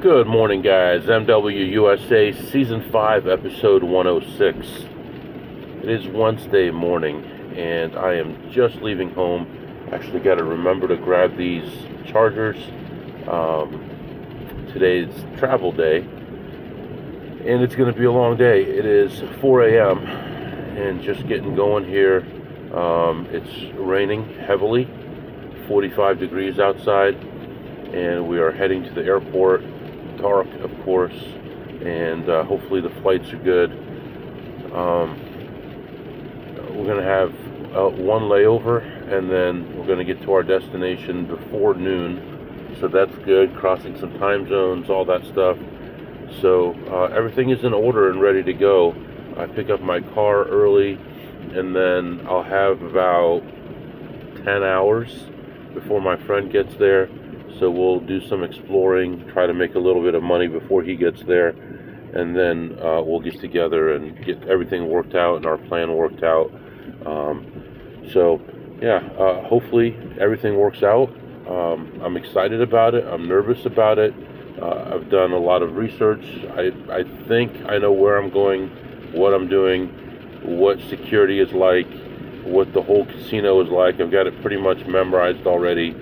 Good morning, guys. MWUSA Season 5, Episode 106. It is Wednesday morning, and I am just leaving home. Actually, got to remember to grab these chargers. Today's travel day, and it's going to be a long day. It is 4 a.m., and just getting going here. It's raining heavily, 45 degrees outside, and we are heading to the airport. Dark, of course, and hopefully the flights are good. We're going to have one layover, and then we're going to get to our destination before noon, so that's good, crossing some time zones, all that stuff. So everything is in order and ready to go. I pick up my car early, and then I'll have about 10 hours before my friend gets there. So we'll do some exploring, try to make a little bit of money before he gets there, and then we'll get together and get everything worked out and our plan worked out. Hopefully everything works out. I'm excited about it. I'm nervous about it. I've done a lot of research. I think I know where I'm going, what I'm doing, what security is like, what the whole casino is like. I've got it pretty much memorized already.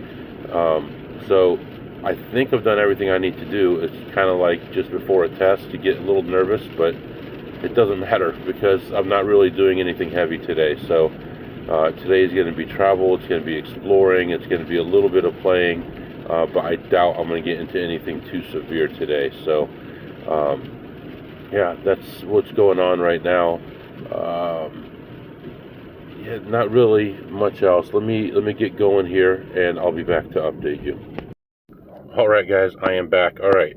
So I think I've done everything I need to do. It's kind of like just before a test to get a little nervous, but it doesn't matter because I'm not really doing anything heavy today. So today is going to be travel, it's going to be exploring, it's going to be a little bit of playing, but I doubt I'm going to get into anything too severe today. So that's what's going on right now. Not really much else. Let me get going here, and I'll be back to update you. All right, guys, I am back. All right,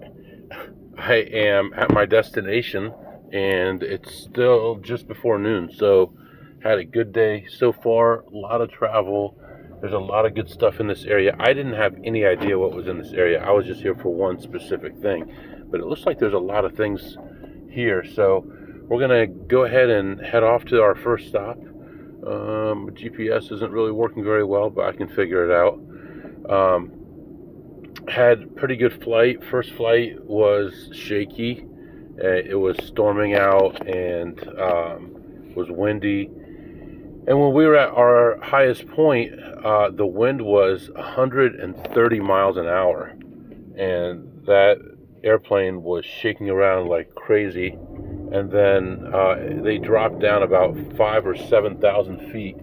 I am at my destination, and it's still just before noon. So, had a good day so far. A lot of travel. There's a lot of good stuff in this area. I didn't have any idea what was in this area. I was just here for one specific thing, but it looks like there's a lot of things here. So, we're gonna go ahead and head off to our first stop. GPS isn't really working very well, but I can figure it out. Had pretty good flight. First flight was shaky. It was storming out and was windy. And when we were at our highest point, the wind was 130 miles an hour. And that airplane was shaking around like crazy. And then they dropped down about 5,000 or 7,000 feet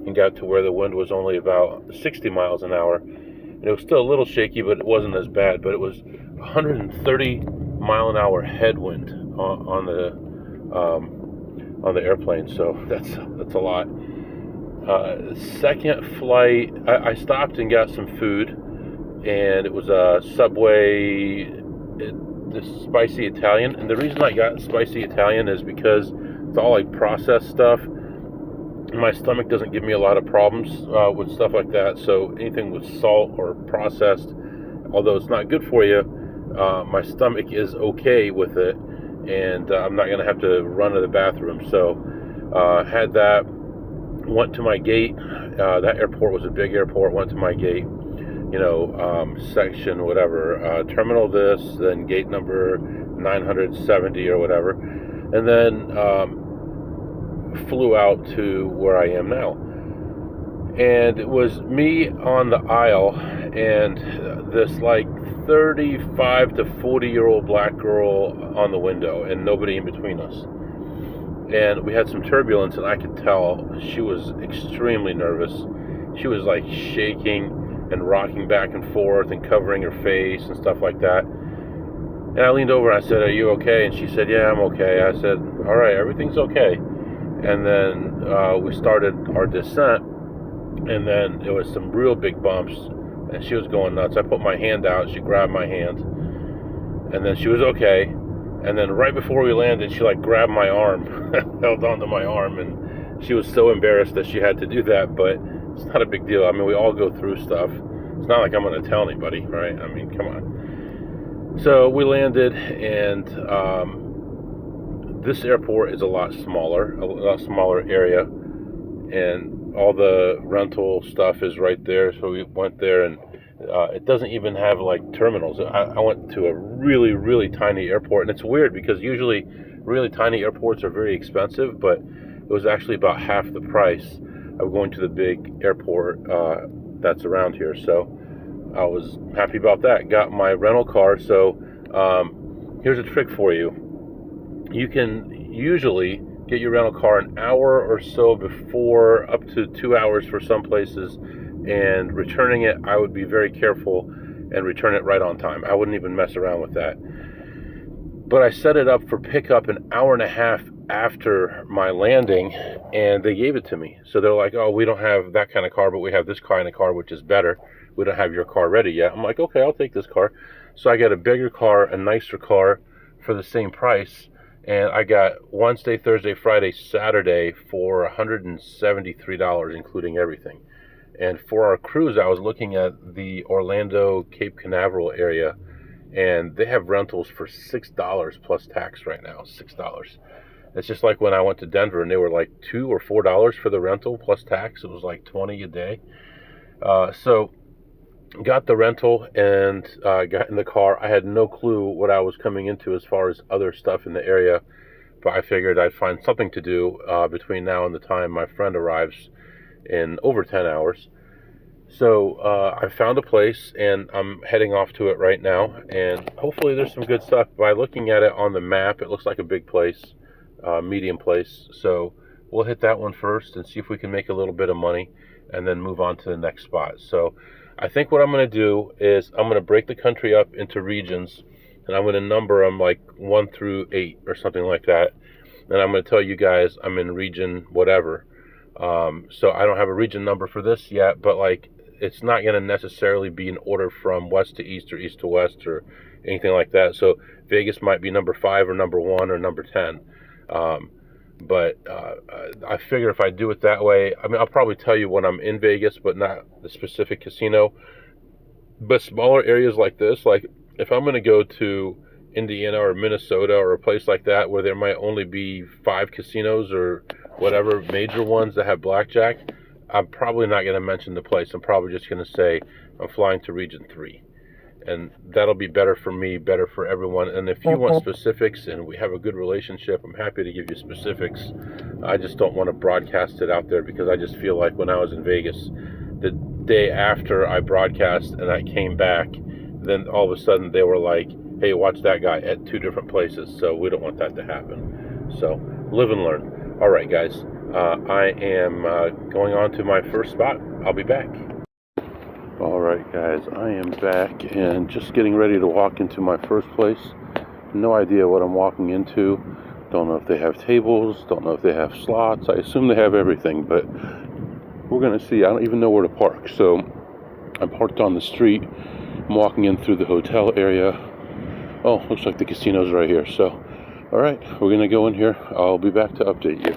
and got to where the wind was only about 60 miles an hour. And it was still a little shaky, but it wasn't as bad. But it was 130 mile an hour headwind on the airplane. So that's a lot. Second flight, I stopped and got some food, and it was a Subway. The spicy Italian, and the reason I got spicy Italian is because it's all like processed stuff. My stomach doesn't give me a lot of problems with stuff like that, so anything with salt or processed, although it's not good for you, my stomach is okay with it, and I'm not going to have to run to the bathroom. So had that, went to my gate. That airport was a big airport. Went to my gate, section, whatever, terminal this, then gate number 970 or whatever, and then flew out to where I am now. And it was me on the aisle and this like 35 to 40-year-old black girl on the window, and nobody in between us. And we had some turbulence, and I could tell she was extremely nervous. She was like shaking and rocking back and forth and covering her face and stuff like that. And I leaned over and I said, "Are you okay?" And she said, "Yeah, I'm okay." I said, "All right, everything's okay." And then we started our descent, and then it was some real big bumps, and she was going nuts. I put my hand out, she grabbed my hand, and then she was okay. And then right before we landed, she like grabbed my arm, held onto my arm, and she was so embarrassed that she had to do that, but it's not a big deal. I mean, we all go through stuff. It's not like I'm going to tell anybody, right? I mean, come on. So we landed, and this airport is a lot smaller area, and all the rental stuff is right there. So we went there and It doesn't even have like terminals. I went to a really, really tiny airport, and it's weird because usually really tiny airports are very expensive, but it was actually about half the price of going to the big airport that's around here. So I was happy about that. Got my rental car. So here's a trick for you. You can usually get your rental car an hour or so before, up to 2 hours for some places, and returning it, I would be very careful and return it right on time. I wouldn't even mess around with that. But I set it up for pickup an hour and a half after my landing, and they gave it to me. So they're like, oh, we don't have that kind of car, but we have this kind of car, which is better. We don't have your car ready yet. I'm like, okay, I'll take this car. So I got a bigger car, a nicer car for the same price. And I got Wednesday, Thursday, Friday, Saturday for $173, including everything. And for our cruise, I was looking at the Orlando, Cape Canaveral area, and they have rentals for $6 plus tax right now. $6. It's just like when I went to Denver, and they were like $2 or $4 for the rental plus tax. It was like $20 a day. So got the rental and got in the car. I had no clue what I was coming into as far as other stuff in the area, but I figured I'd find something to do between now and the time my friend arrives in over 10 hours. So I found a place, and I'm heading off to it right now, and hopefully there's some good stuff. By looking at it on the map, it looks like a big place, medium place. So we'll hit that one first and see if we can make a little bit of money, and then move on to the next spot. So I think what I'm going to do is I'm going to break the country up into regions, and I'm going to number them like 1 through 8 or something like that. And I'm going to tell you guys I'm in region whatever. So I don't have a region number for this yet, but like it's not going to necessarily be in order from west to east or east to west or anything like that. So Vegas might be number 5 or number 1 or number 10. But I figure if I do it that way, I mean, I'll probably tell you when I'm in Vegas, but not the specific casino. But smaller areas like this, like if I'm going to go to Indiana or Minnesota or a place like that where there might only be 5 casinos or whatever major ones that have blackjack, I'm probably not going to mention the place. I'm probably just going to say I'm flying to region 3. And that'll be better for me, better for everyone. And if you want specifics and we have a good relationship, I'm happy to give you specifics. I just don't want to broadcast it out there because I just feel like when I was in Vegas, the day after I broadcast and I came back, then all of a sudden they were like, hey, watch that guy at 2 different places. So we don't want that to happen. So live and learn. All right, guys. I am going on to my first spot. I'll be back. All right, guys, I am back and just getting ready to walk into my first place. No idea what I'm walking into. Don't know if they have tables. Don't know if they have slots. I assume they have everything, but we're going to see. I don't even know where to park. So I'm parked on the street. I'm walking in through the hotel area. Oh, looks like the casino's right here. So, all right, we're going to go in here. I'll be back to update you.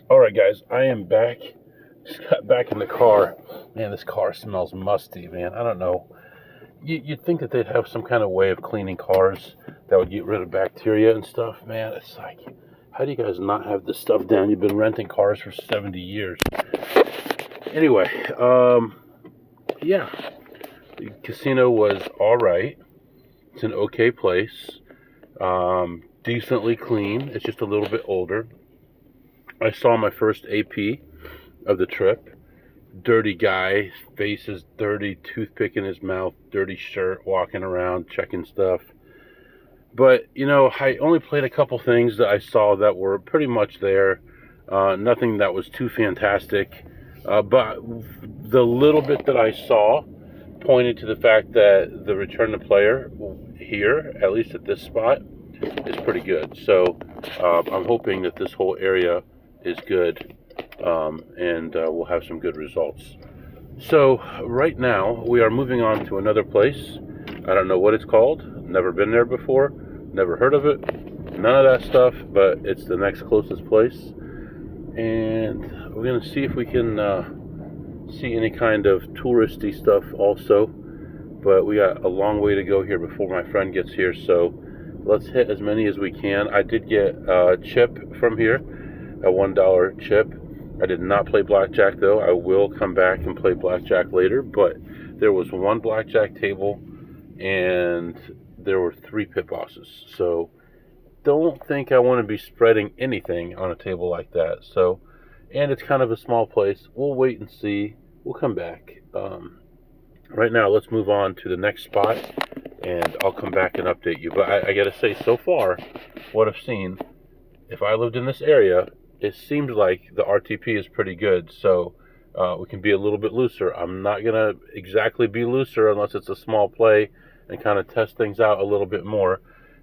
All right, guys, I am back. Just got back in the car. Man, this car smells musty, man. I don't know. You'd think that they'd have some kind of way of cleaning cars that would get rid of bacteria and stuff. Man, it's like, how do you guys not have this stuff down? You've been renting cars for 70 years. Anyway, yeah. The casino was all right. It's an okay place. Decently clean. It's just a little bit older. I saw my first AP of the trip. Dirty guy, face is dirty, toothpick in his mouth, dirty shirt, walking around, checking stuff. But, you know, I only played a couple things that I saw that were pretty much there. Nothing that was too fantastic. But the little bit that I saw pointed to the fact that the return to player here, at least at this spot, is pretty good. So I'm hoping that this whole area is good. And we'll have some good results. So right now we are moving on to another place. I don't know what it's called. Never been there before. Never heard of it. None of that stuff. But it's the next closest place, and we're gonna see if we can see any kind of touristy stuff also. But we got a long way to go here before my friend gets here. So let's hit as many as we can. I did get a chip from here, a $1 chip. I did not play blackjack though. I will come back and play blackjack later, but there was one blackjack table and there were 3 pit bosses. So don't think I want to be spreading anything on a table like that. So, and it's kind of a small place. We'll wait and see. We'll come back. Right now, let's move on to the next spot, and I'll come back and update you. But I gotta say, so far, what I've seen, if I lived in this area, it seems like the RTP is pretty good. So we can be a little bit looser. I'm not gonna exactly be looser unless it's a small play and kind of test things out a little bit more.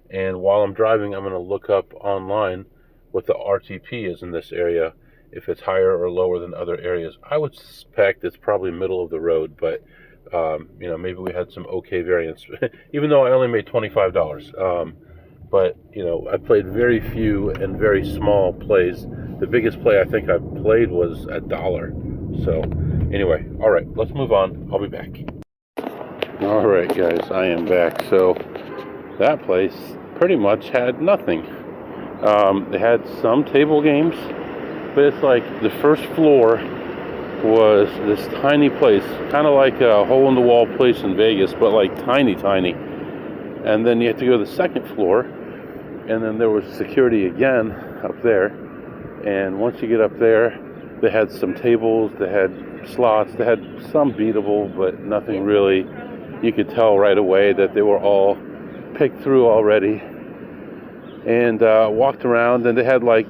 And while I'm driving, I'm gonna look up online what the RTP is in this area, if it's higher or lower than other areas. I would suspect it's probably middle of the road, but you know, maybe we had some okay variance, even though I only made $25. But you know, I played very few and very small plays. The biggest play I think I played was $1. So anyway, all right, let's move on. I'll be back. All right, guys, I am back. So that place pretty much had nothing. They had some table games, but it's like the first floor was this tiny place, kind of like a hole-in-the-wall place in Vegas, but like tiny. And then you had to go to the second floor, and then there was security again up there. And once you get up there, they had some tables, they had slots, they had some beatable, but nothing really. You could tell right away that they were all picked through already. And walked around, and they had like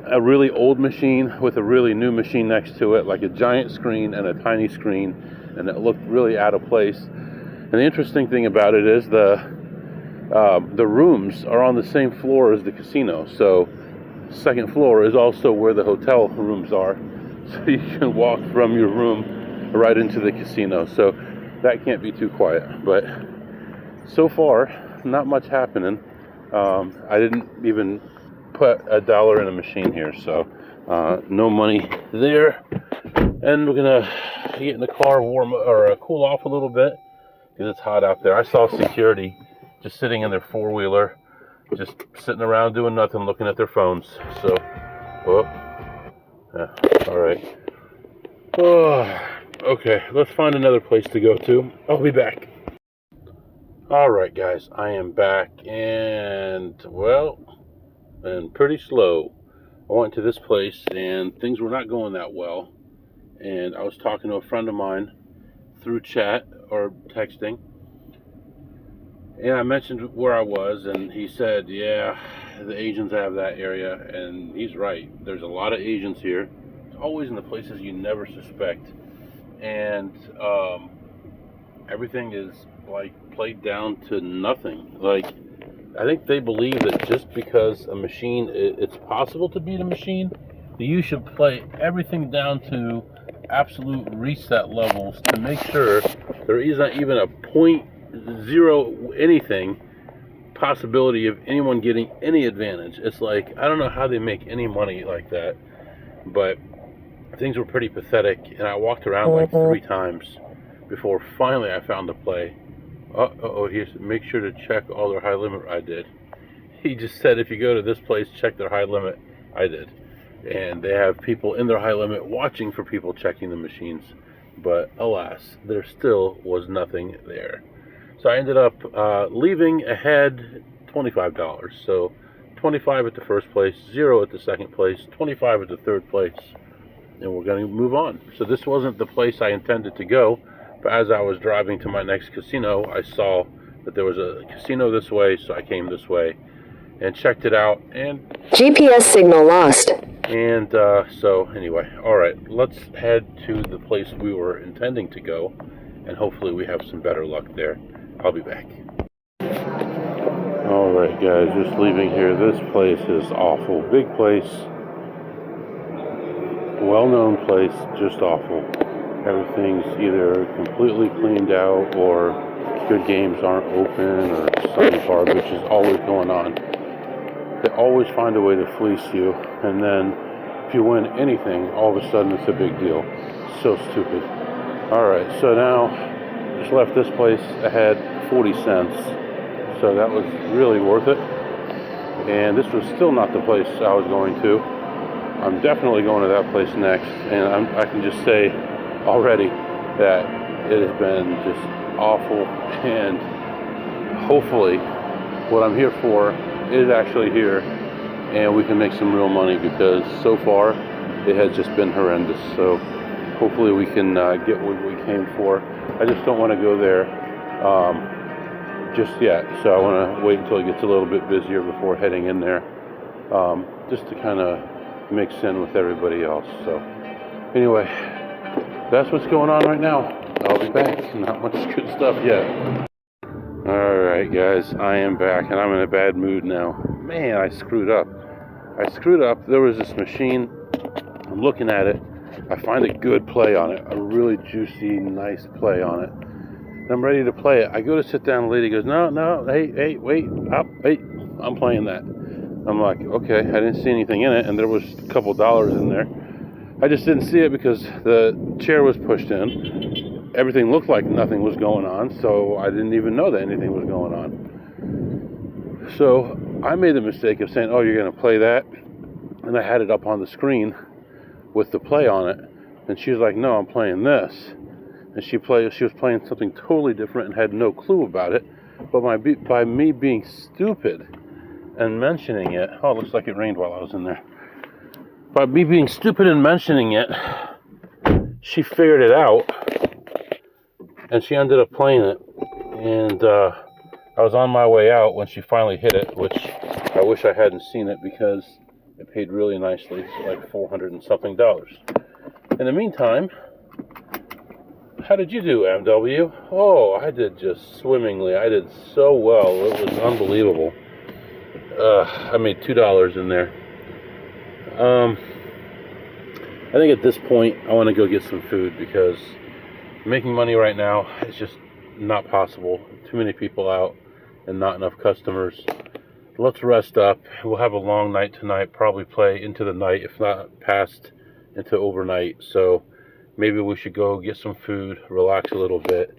a really old machine with a really new machine next to it, like a giant screen and a tiny screen, and it looked really out of place. And the interesting thing about it is the rooms are on the same floor as the casino. So second floor is also where the hotel rooms are. So you can walk from your room right into the casino. So that can't be too quiet. But so far, not much happening. I didn't even put $1 in a machine here, so no money there. And we're gonna get in the car, cool off a little bit because it's hot out there. I saw security just sitting in their 4-wheeler, just sitting around doing nothing, looking at their phones. So, yeah, all right. Oh, okay, let's find another place to go to. I'll be back. All right, guys, I am back, and well, and pretty slow. I went to this place and things were not going that well, and I was talking to a friend of mine through chat or texting, and I mentioned where I was, and he said, yeah, the Asians have that area, and he's right. There's a lot of Asians here. It's always in the places you never suspect, and everything is like played down to nothing. Like, I think they believe that just because a machine, it's possible to beat a machine, that you should play everything down to absolute reset levels to make sure there isn't even a 0.0 anything possibility of anyone getting any advantage. It's like, I don't know how they make any money like that, but things were pretty pathetic, and I walked around like 3 times before finally I found the play. He said, make sure to check all their high limit. I did. He just said, if you go to this place, check their high limit. I did. And they have people in their high limit watching for people checking the machines. But alas, there still was nothing there. So I ended up leaving ahead $25. So 25 at the first place, 0 at the second place, 25 at the third place. And we're going to move on. So this wasn't the place I intended to go. But as I was driving to my next casino, I saw that there was a casino this way, so I came this way and checked it out. And GPS signal lost. And so anyway, all right, let's head to the place we were intending to go, and hopefully we have some better luck there. I'll be back. All right, guys, just leaving here. This place is awful. Big place, well-known place, just awful. Everything's either completely cleaned out, or good games aren't open, or some garbage is always going on. They always find a way to fleece you, and then if you win anything, all of a sudden it's a big deal. So stupid. Alright, so now, just left this place ahead 40 cents. So that was really worth it. And this was still not the place I was going to. I'm definitely going to that place next, and I can just say already that it has been just awful, and hopefully what I'm here for is actually here, and we can make some real money, because so far it has just been horrendous. So hopefully we can get what we came for. I just don't want to go there just yet, so I want to wait until it gets a little bit busier before heading in there, just to kind of mix in with everybody else. So anyway, that's what's going on right now. I'll be back. Not much good stuff yet. Alright guys, I am back, and I'm in a bad mood now. Man, I screwed up. There was this machine. I'm looking at it. I find a good play on it. A really juicy, nice play on it. And I'm ready to play it. I go to sit down, the lady goes, no, hey, wait, up, wait, I'm playing that. I'm like, okay, I didn't see anything in it, and there was a couple dollars in there. I just didn't see it because the chair was pushed in. Everything looked like nothing was going on, so I didn't even know that anything was going on. So I made the mistake of saying, oh, you're going to play that? And I had it up on the screen with the play on it. And she was like, no, I'm playing this. And she was playing something totally different and had no clue about it. But by me being stupid and mentioning it, oh, it looks like it rained while I was in there. By me being stupid and mentioning it, she figured it out, and she ended up playing it. And I was on my way out when she finally hit it, which I wish I hadn't seen it, because it paid really nicely, like $400 and something. In the meantime, how did you do, MW? Oh, I did just swimmingly. I did so well. It was unbelievable. I made $2 in there. I think at this point I want to go get some food, because making money right now is just not possible. Too many people out and not enough customers. Let's rest up. We'll have a long night tonight, probably play into the night, if not past into overnight. So maybe we should go get some food, relax a little bit,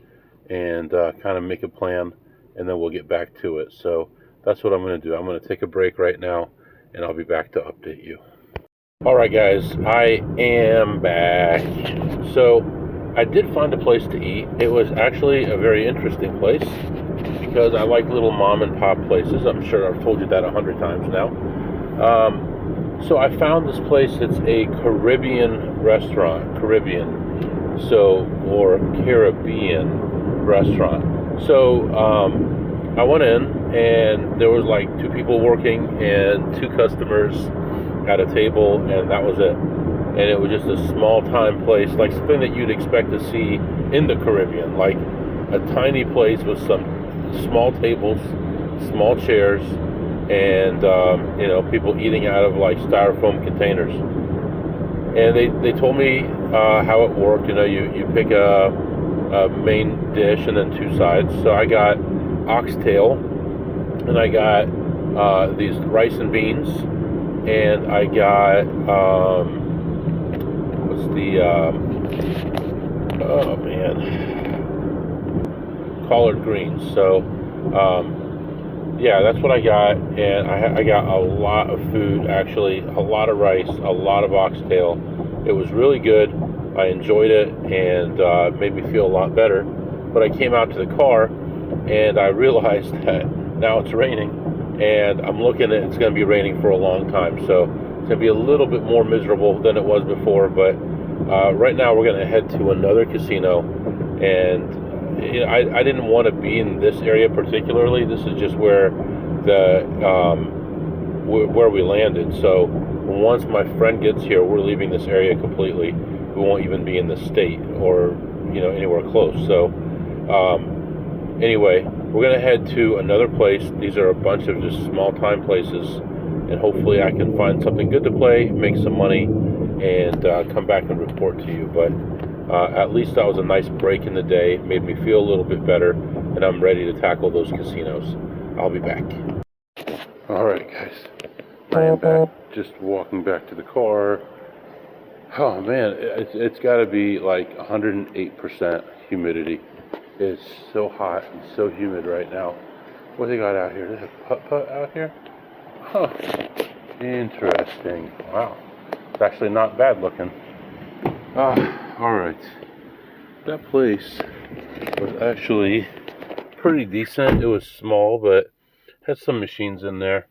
and kind of make a plan, and then we'll get back to it. So that's what I'm going to do. I'm going to take a break right now, and I'll be back to update you. Alright guys, I am back. So I did find a place to eat. It was actually a very interesting place, because I like little mom and pop places. I'm sure I've told you that 100 times now. So I found this place. It's a Caribbean restaurant. Or Caribbean restaurant. So I went in, and there was like 2 people working and 2 customers at a table, and that was it. And it was just a small time place, like something that you'd expect to see in the Caribbean, like a tiny place with some small tables, small chairs, and people eating out of like styrofoam containers. And they told me how it worked. You pick a main dish and then 2 sides. So I got oxtail, and I got these rice and beans, and I got collard greens. So yeah, that's what I got. And I got a lot of food, actually, a lot of rice, a lot of oxtail. It was really good. I enjoyed it, and made me feel a lot better. But I came out to the car, and I realized that now it's raining, and I'm looking at it's going to be raining for a long time, so it's going to be a little bit more miserable than it was before. But right now we're going to head to another casino, and I didn't want to be in this area particularly. This is just where where we landed. So once my friend gets here, we're leaving this area completely. We won't even be in the state or anywhere close. So anyway, we're going to head to another place. These are a bunch of just small time places, and hopefully I can find something good to play, make some money, and come back and report to you. But at least that was a nice break in the day, made me feel a little bit better, and I'm ready to tackle those casinos. I'll be back. Alright guys, I am back, just walking back to the car. Oh man, it's got to be like 108% humidity. It's so hot and so humid right now. What do they got out here? They have putt-putt out here? Huh. Interesting. Wow. It's actually not bad looking. Alright. That place was actually pretty decent. It was small, but had some machines in there.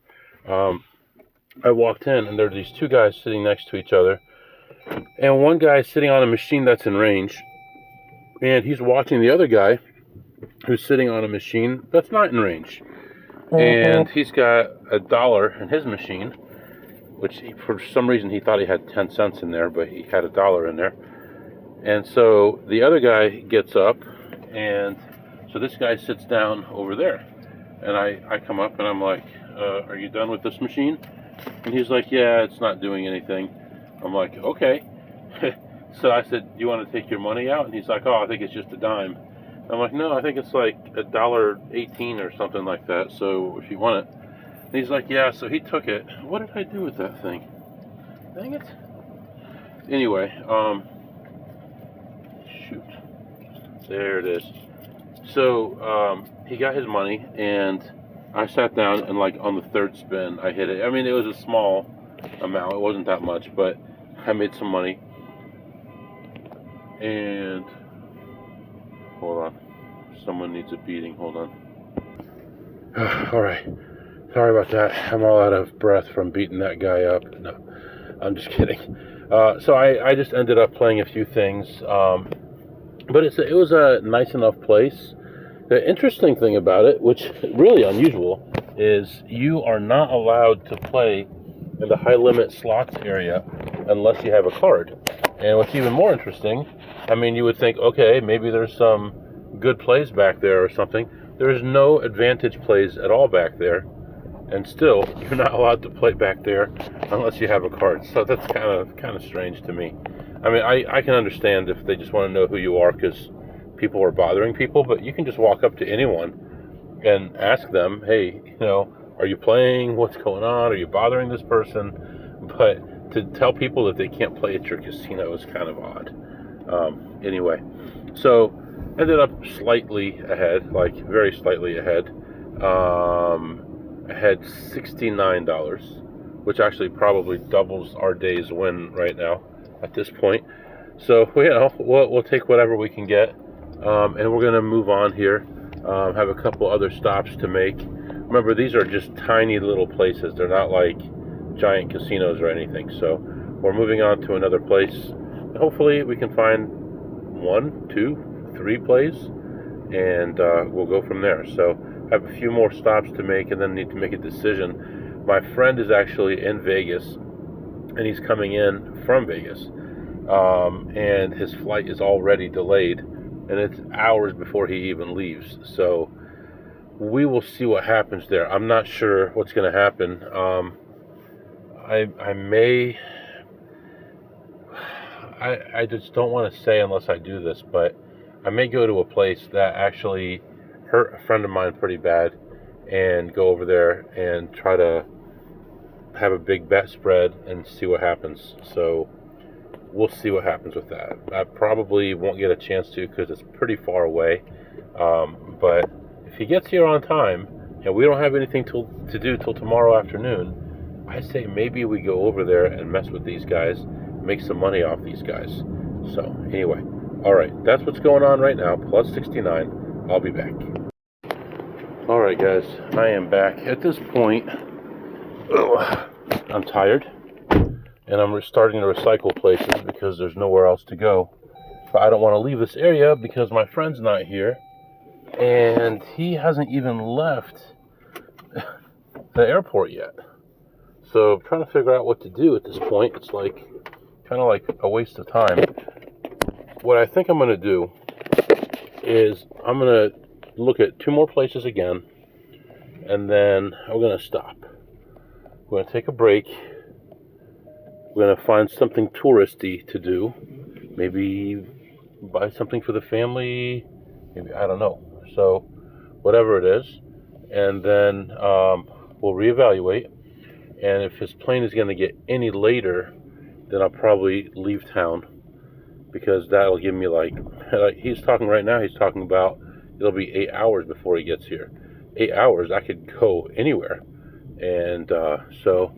I walked in, and there are these two guys sitting next to each other, and one guy is sitting on a machine that's in range, and he's watching the other guy who's sitting on a machine that's not in range. And he's got $1 in his machine, which for some reason he thought he had 10 cents in there, but he had $1 in there. And so the other guy gets up, and so this guy sits down over there. And I come up and I'm like, are you done with this machine? And he's like, yeah, it's not doing anything. I'm like, okay. So I said, do you want to take your money out? And he's like, oh, I think it's just a dime. I'm like, no, I think it's like $1.18 or something like that. So if you want it. And he's like, yeah. So he took it. What did I do with that thing? Dang it. Anyway, shoot. There it is. So he got his money, and I sat down, and like on the third spin, I hit it. I mean, it was a small amount. It wasn't that much, but I made some money. And hold on. Someone needs a beating. Hold on. All right. Sorry about that. I'm all out of breath from beating that guy up. No, I'm just kidding. So I just ended up playing a few things. But it was a nice enough place. The interesting thing about it, which is really unusual, is you are not allowed to play in the high limit slots area unless you have a card. And what's even more interesting, I mean, you would think, okay, maybe there's some good plays back there or something. There's no advantage plays at all back there. And still, you're not allowed to play back there unless you have a card. So that's kind of strange to me. I mean, I can understand if they just want to know who you are because people are bothering people, but you can just walk up to anyone and ask them, hey, are you playing? What's going on? Are you bothering this person? But to tell people that they can't play at your casino is kind of odd. Anyway, so ended up slightly ahead, like very slightly ahead. I had $69, which actually probably doubles our day's win right now at this point. So, we'll take whatever we can get. And we're going to move on here. Have a couple other stops to make. Remember, these are just tiny little places. They're not like giant casinos or anything. So we're moving on to another place. And hopefully we can find 1, 2, 3 plays. And we'll go from there. So have a few more stops to make and then need to make a decision. My friend is actually in Vegas. And he's coming in from Vegas. And his flight is already delayed. And it's hours before he even leaves. So we will see what happens there. I'm not sure what's going to happen. I just don't want to say unless I do this, but I may go to a place that actually hurt a friend of mine pretty bad and go over there and try to have a big bet spread and see what happens. So we'll see what happens with that. I probably won't get a chance to because it's pretty far away. But if he gets here on time and we don't have anything to do till tomorrow afternoon, I say maybe we go over there and mess with these guys, make some money off these guys. So anyway, all right, that's what's going on right now. Plus 69. I'll be back. All right, guys, I am back. At this point, I'm tired. And I'm starting to recycle places because there's nowhere else to go. But I don't want to leave this area because my friend's not here. And he hasn't even left the airport yet. So I'm trying to figure out what to do at this point. It's like kind of like a waste of time. What I think I'm going to do is I'm going to look at 2 more places again. And then I'm going to stop. We're going to take a break. We're going to find something touristy to do. Maybe buy something for the family. Maybe, I don't know. So, whatever it is. And then we'll reevaluate. And if his plane is going to get any later, then I'll probably leave town. Because that'll give me like he's talking right now, he's talking about it'll be 8 hours before he gets here. 8 hours, I could go anywhere. And so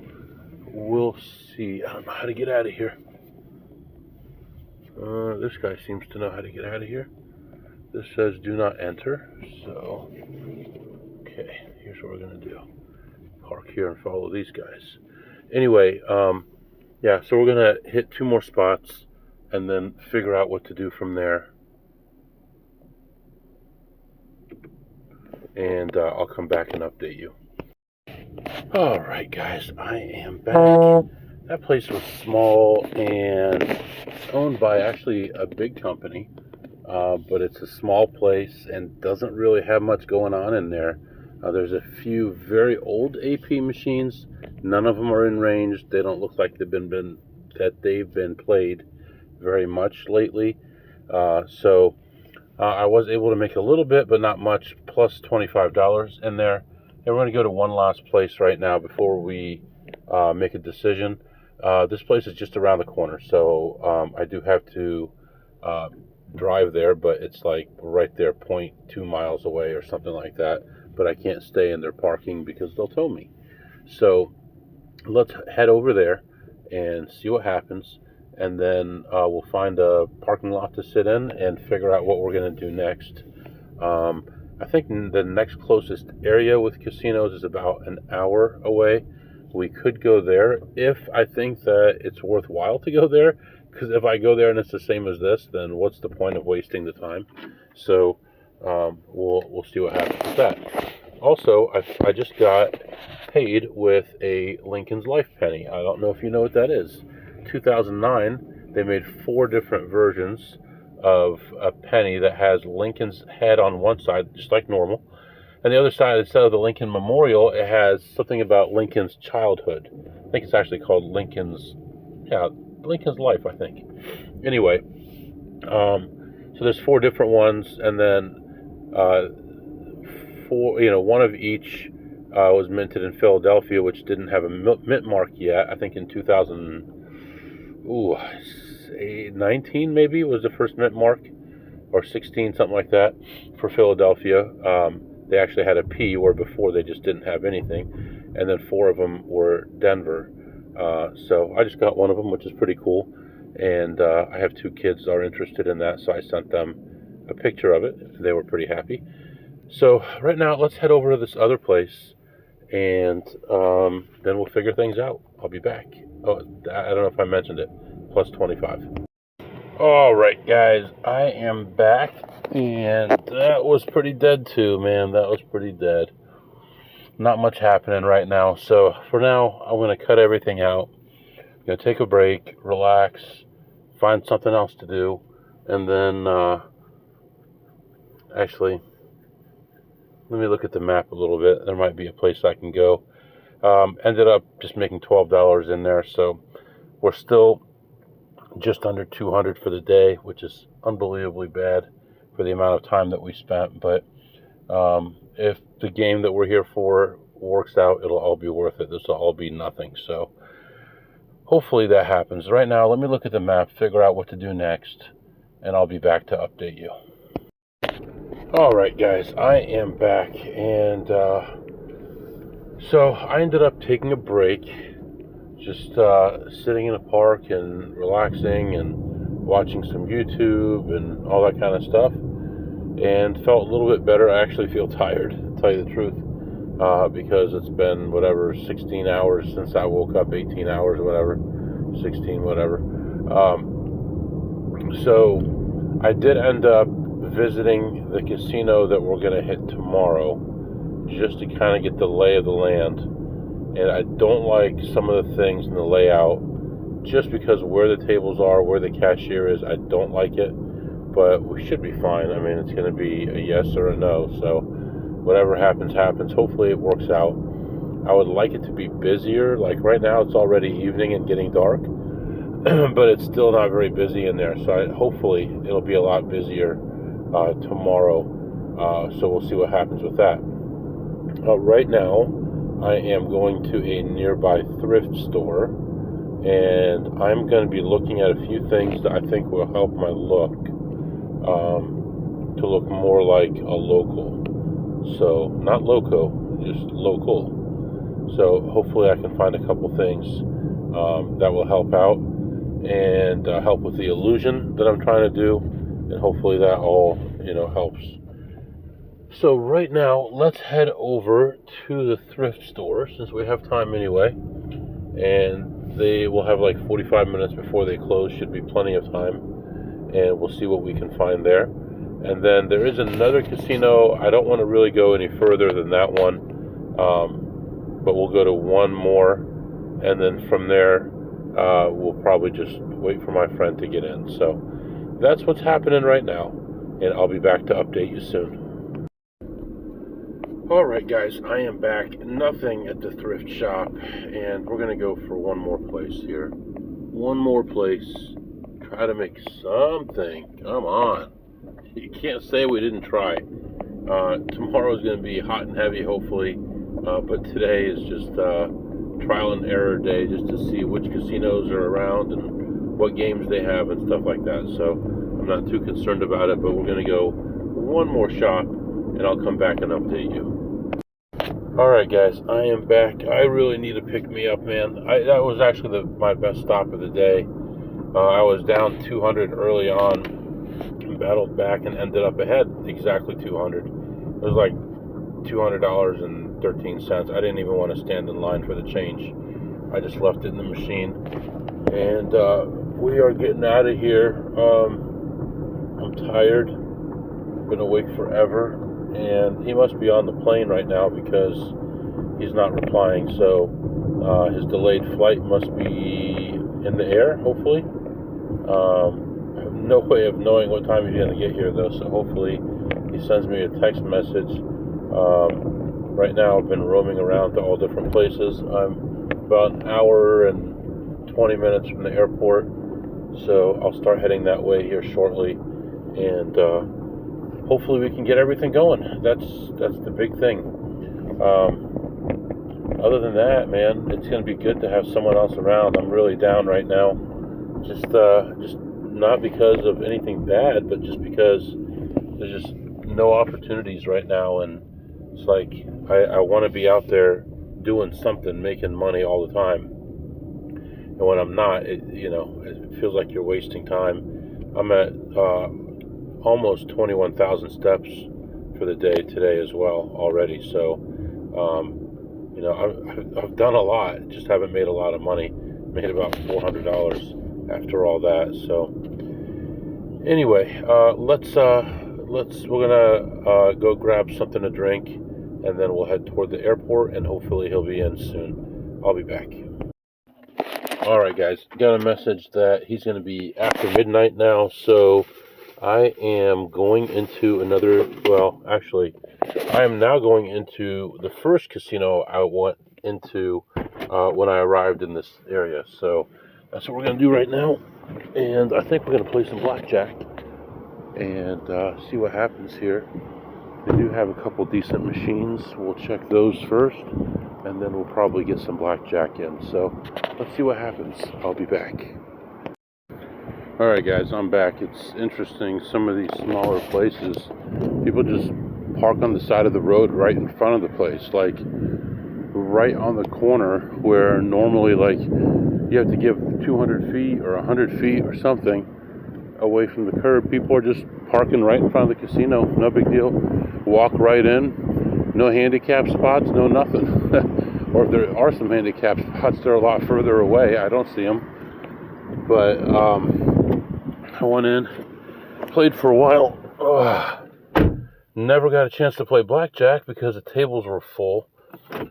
we'll see. I don't know how to get out of here. This guy seems to know how to get out of here. This says do not enter, so okay, here's what we're gonna do. Park here and follow these guys. Anyway, yeah, so we're gonna hit 2 more spots and then figure out what to do from there. And I'll come back and update you. All right, guys, I am back. That place was small and owned by actually a big company, but it's a small place and doesn't really have much going on in there. There's a few very old AP machines. None of them are in range. They don't look like they've been played very much lately. So I was able to make a little bit, but not much, plus $25 in there. And we're going to go to one last place right now before we make a decision. This place is just around the corner, so I do have to drive there, but it's like right there, 0.2 miles away or something like that. But I can't stay in their parking because they'll tow me. So let's head over there and see what happens. And then we'll find a parking lot to sit in and figure out what we're going to do next. I think the next closest area with casinos is about an hour away. We could go there if I think that it's worthwhile to go there. Because if I go there and it's the same as this, then what's the point of wasting the time? So we'll see what happens with that. Also, I just got paid with a Lincoln's Life penny. I don't know if you know what that is. 2009, they made 4 different versions of a penny that has Lincoln's head on one side, just like normal. And the other side, instead of the Lincoln Memorial, it has something about Lincoln's childhood. I think it's actually called Lincoln's Life, I think. Anyway, so there's 4 different ones, and then 1 of each was minted in Philadelphia, which didn't have a mint mark yet. I think in 2019 maybe was the first mint mark, or 16, something like that, for Philadelphia. They actually had a P, where before they just didn't have anything. And then 4 of them were Denver. So I just got 1 of them, which is pretty cool. And I have 2 kids that are interested in that, so I sent them a picture of it. They were pretty happy. So right now, let's head over to this other place, and then we'll figure things out. I'll be back. Oh, I don't know if I mentioned it. Plus 25. All right, guys, I am back, and that was pretty dead too, man. That was pretty dead. Not much happening right now. So for now, I'm going to cut everything out. I'm going to take a break, relax, find something else to do, and then actually, let me look at the map a little bit. There might be a place I can go. Ended up just making $12 in there, so we're still just under 200 for the day, which is unbelievably bad for the amount of time that we spent. But if the game that we're here for works out, it'll all be worth it. This will all be nothing. So hopefully that happens. Right now, let me look at the map, figure out what to do next, and I'll be back to update you. All right, guys, I am back, and so I ended up taking a break, just sitting in a park and relaxing and watching some YouTube and all that kind of stuff, and felt a little bit better. I actually feel tired, to tell you the truth, because it's been, 16 hours since I woke up, 18 hours or whatever, 16, whatever. So I did end up visiting the casino that we're going to hit tomorrow, just to kind of get the lay of the land. And I don't like some of the things in the layout, just because where the tables are, where the cashier is, I don't like it. But we should be fine. I mean, it's going to be a yes or a no. So whatever happens, happens. Hopefully it works out. I would like it to be busier. Like right now, it's already evening and getting dark, but it's still not very busy in there. So hopefully it'll be a lot busier tomorrow. So we'll see what happens with that. Right now, I am going to a nearby thrift store, and I'm going to be looking at a few things that I think will help my look, to look more like a local. So, not loco, just local. So, hopefully I can find a couple things that will help out, and help with the illusion that I'm trying to do. and hopefully that all, helps. So right now, let's head over to the thrift store since we have time anyway, and they will have like 45 minutes before they close. Should be plenty of time, and we'll see what we can find there. And then there is another casino. I don't want to really go any further than that one, but we'll go to one more, and then from there, we'll probably just wait for my friend to get in. So that's what's happening right now, and I'll be back to update you soon. Alright guys, I am back. Nothing at the thrift shop, and we're going to go for one more place here. One more place. Try to make something. Come on. You can't say we didn't try. Tomorrow's going to be hot and heavy, hopefully, but today is just trial and error day, just to see which casinos are around and what games they have and stuff like that. So I'm not too concerned about it, but we're going to go one more shop, and I'll come back and update you. Alright guys, I am back. I really need to pick me up, man. That was actually my best stop of the day. I was down 200 early on, and battled back and ended up ahead exactly 200. It was like $200.13. I didn't even want to stand in line for the change. I just left it in the machine. And we are getting out of here. I'm tired. Been awake forever. And he must be on the plane right now because he's not replying. So his delayed flight must be in the air, hopefully. I have no way of knowing what time he's going to get here, though. So hopefully he sends me a text message. Right now I've been roaming around to all different places. I'm about an hour and 20 minutes from the airport. So I'll start heading that way here shortly. And hopefully we can get everything going. That's the big thing. Other than that, man, it's going to be good to have someone else around. I'm really down right now. Just not because of anything bad, but just because there's just no opportunities right now, and it's like I want to be out there doing something, making money all the time. And when I'm not, it feels like you're wasting time. I'm at almost 21,000 steps for the day today as well already. So, I've done a lot, just haven't made a lot of money. Made about $400 after all that. So, anyway, we're gonna go grab something to drink, and then we'll head toward the airport, and hopefully he'll be in soon. I'll be back. Alright guys, got a message that he's going to be after midnight now, so I am going into I am now going into the first casino I went into when I arrived in this area. So that's what we're going to do right now, and I think we're going to play some blackjack and see what happens here. They do have a couple decent machines. We'll check those first, and then we'll probably get some blackjack in. So let's see what happens. I'll be back. Alright guys, I'm back. It's interesting, some of these smaller places, people just park on the side of the road right in front of the place, like right on the corner, where normally like you have to give 200 feet or 100 feet or something away from the curb. People are just parking right in front of the casino. No big deal. Walk right in. No handicap spots, no nothing. Or if there are some handicap spots, they're a lot further away. I don't see them. But I went in, played for a while. Never got a chance to play blackjack because the tables were full.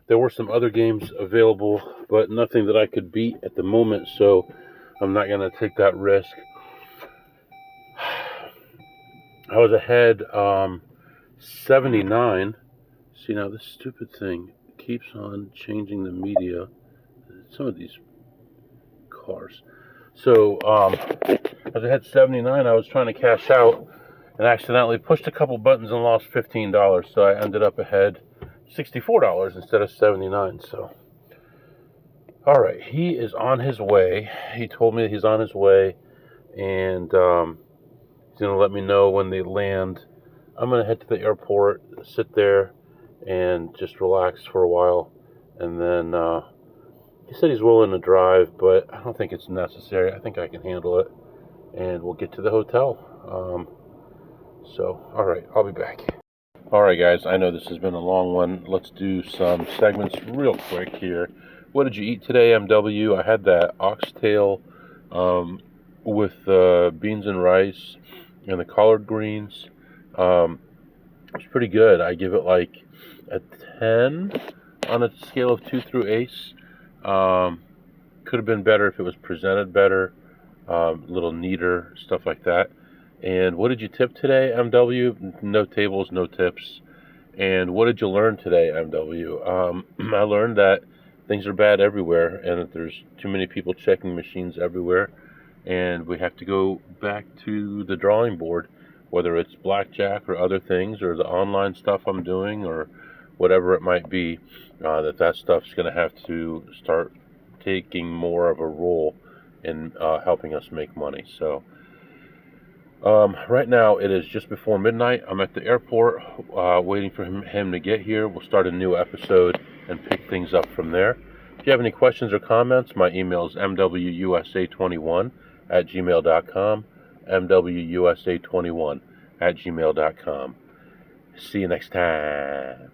There were some other games available, but nothing that I could beat at the moment, so I'm not going to take that risk. I was ahead 79. See, now this stupid thing keeps on changing the media. Some of these cars. So I was ahead 79. I was trying to cash out and accidentally pushed a couple buttons and lost $15. So I ended up ahead $64 instead of 79. So, all right, he is on his way. He told me that he's on his way, and he's going to let me know when they land. I'm going to head to the airport, sit there, and just relax for a while. And then he said he's willing to drive, but I don't think it's necessary. I think I can handle it, and we'll get to the hotel. So, all right, I'll be back. All right, guys, I know this has been a long one. Let's do some segments real quick here. What did you eat today, MW? I had that oxtail with beans and rice and the collard greens. It's pretty good. I give it like a 10 on a scale of 2 through ace. Could have been better if it was presented better, a little neater, stuff like that. And what did you tip today, MW? No tables, no tips. And what did you learn today, MW? I learned that things are bad everywhere and that there's too many people checking machines everywhere. And we have to go back to the drawing board, whether it's blackjack or other things or the online stuff I'm doing or whatever it might be, that stuff's going to have to start taking more of a role in helping us make money. So right now it is just before midnight. I'm at the airport waiting for him to get here. We'll start a new episode and pick things up from there. If you have any questions or comments, my email is mwusa21@gmail.com, mwusa21@gmail.com. See you next time.